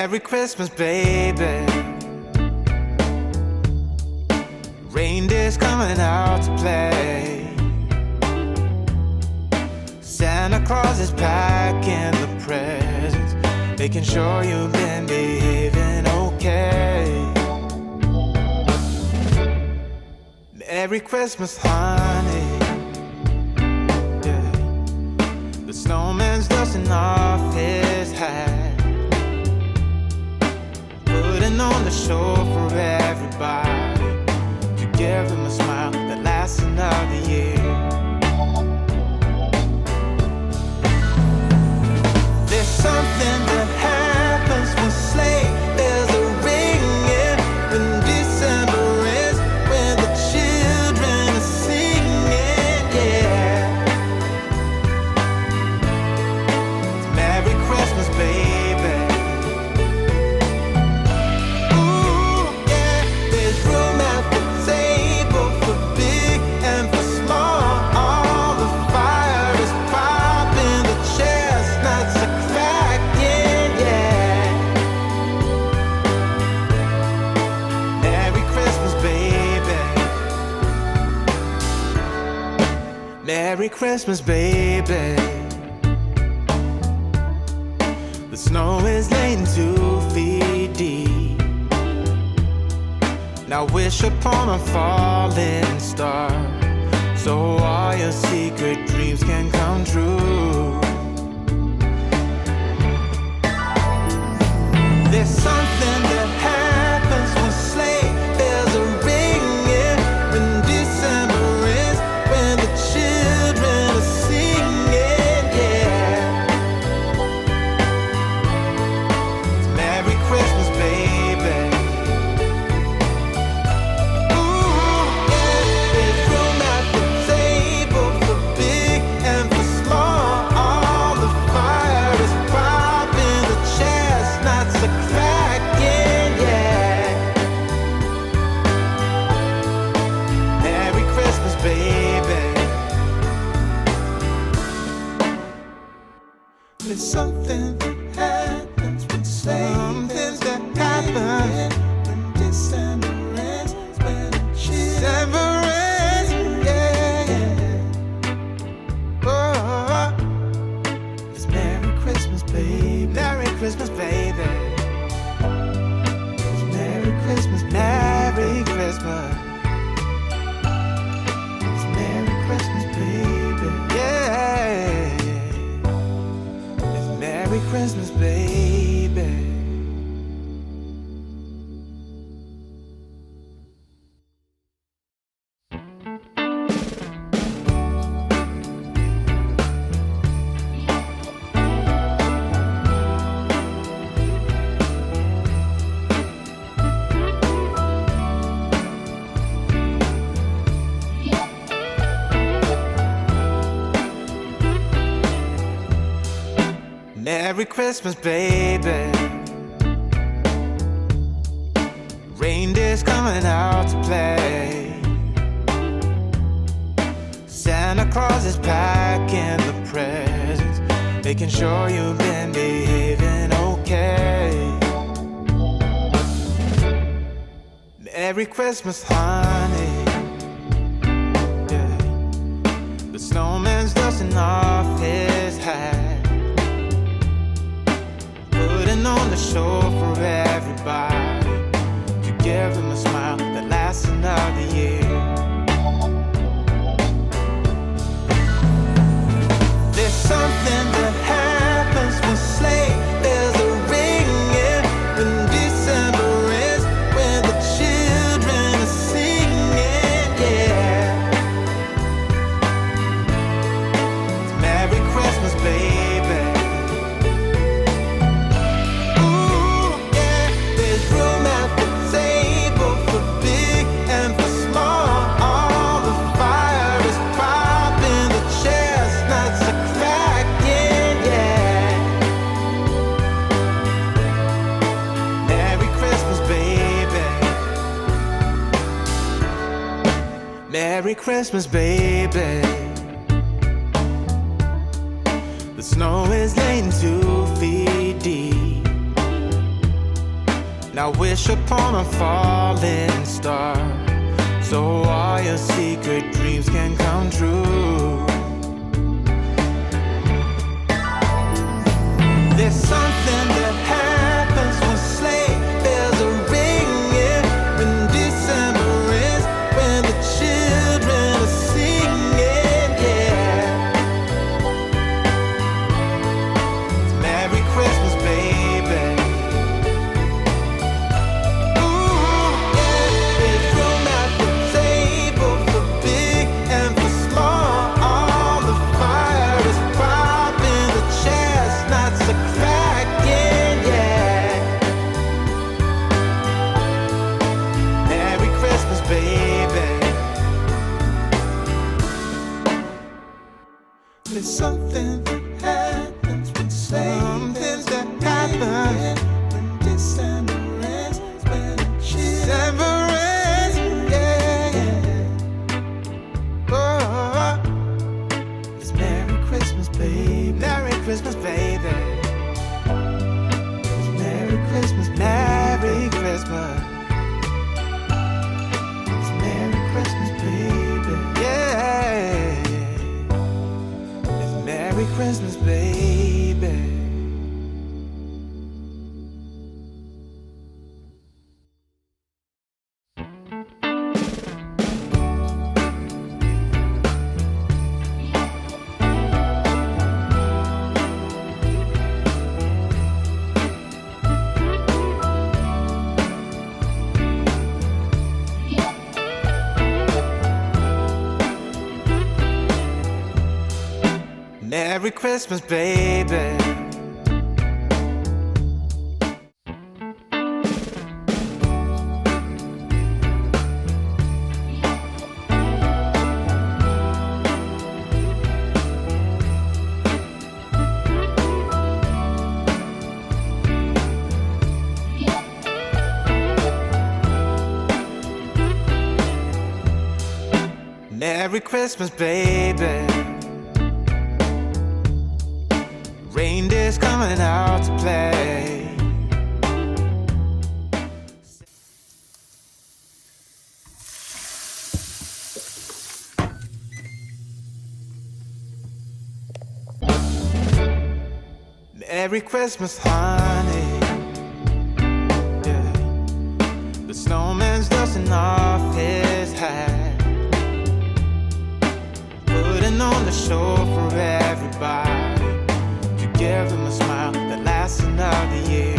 Merry Christmas, baby. Reindeer's coming out to play. Santa Claus is packing the presents, making sure you've been behaving okay. Merry Christmas, honey. Yeah. The snowman's dusting off his hat, putting on the show for everybody, to give them a smile that lasts another year. There's something that happens when sleigh bells are ringing, when December ends, when the children are singing, yeah. It's Merry Christmas, baby. Ooh, yeah. There's room at the table for big and for small. All the fire is popping, the chestnuts are cracking, yeah. Merry Christmas, baby. Merry Christmas, baby. The snow is laying 2 feet deep. Now wish upon a falling star, so all your secret dreams can come true. There's something that happens when sleigh bells are ringing, when December ends, when the children are singing, yeah. It's Merry Christmas, baby. Ooh, yeah. There's room at the table for big and for small. All the fire is popping, the chestnuts are cracking, yeah. Merry Christmas, baby. There's something that happens when something that happens when December ends, when December ends, yeah. Oh, it's Merry Christmas, baby. Merry Christmas, baby. It's Merry Christmas, Merry Christmas. It's Merry Christmas, baby. Yeah. It's Merry Christmas, baby. Merry Christmas, baby. Reindeer's coming out to play. Santa Claus is packing the presents, making sure you've been behaving okay. Merry Christmas, honey. Yeah. The snowman's dusting off his hat, putting on the show for everybody, to give them a smile that lasts another year. There's something that happens when sleigh bells are ringing, when December ends, when the children are singing, yeah. It's Merry Christmas, baby. Ooh, yeah. There's room at the table for big and for small. All the fire is popping, the chestnuts are cracking, yeah. Merry Christmas, baby. Merry Christmas, baby. The snow is laying 2 feet deep. Now wish upon a falling star, so all your secret dreams can come true. There's something that happens when sleigh bells are ringing, when December ends, when the children are singing, yeah. It's Merry Christmas, baby. Ooh, yeah. There's room at the table for big and for small. All the fire is popping, the chestnuts are cracking, yeah. Merry Christmas, baby. There's something that happens when something that happens when December ends, when December ends, yeah. Oh, it's Merry Christmas, baby. Merry Christmas, baby. It's Merry Christmas, Merry Christmas. It's Merry Christmas, baby. Yeah. It's Merry Christmas, baby. Merry Christmas, baby. Merry Christmas, baby. Reindeer's coming out to play. Merry Christmas, honey. Yeah. The snowman's dusting off his hat, putting on the show for everybody, to give them a smile that lasts another year.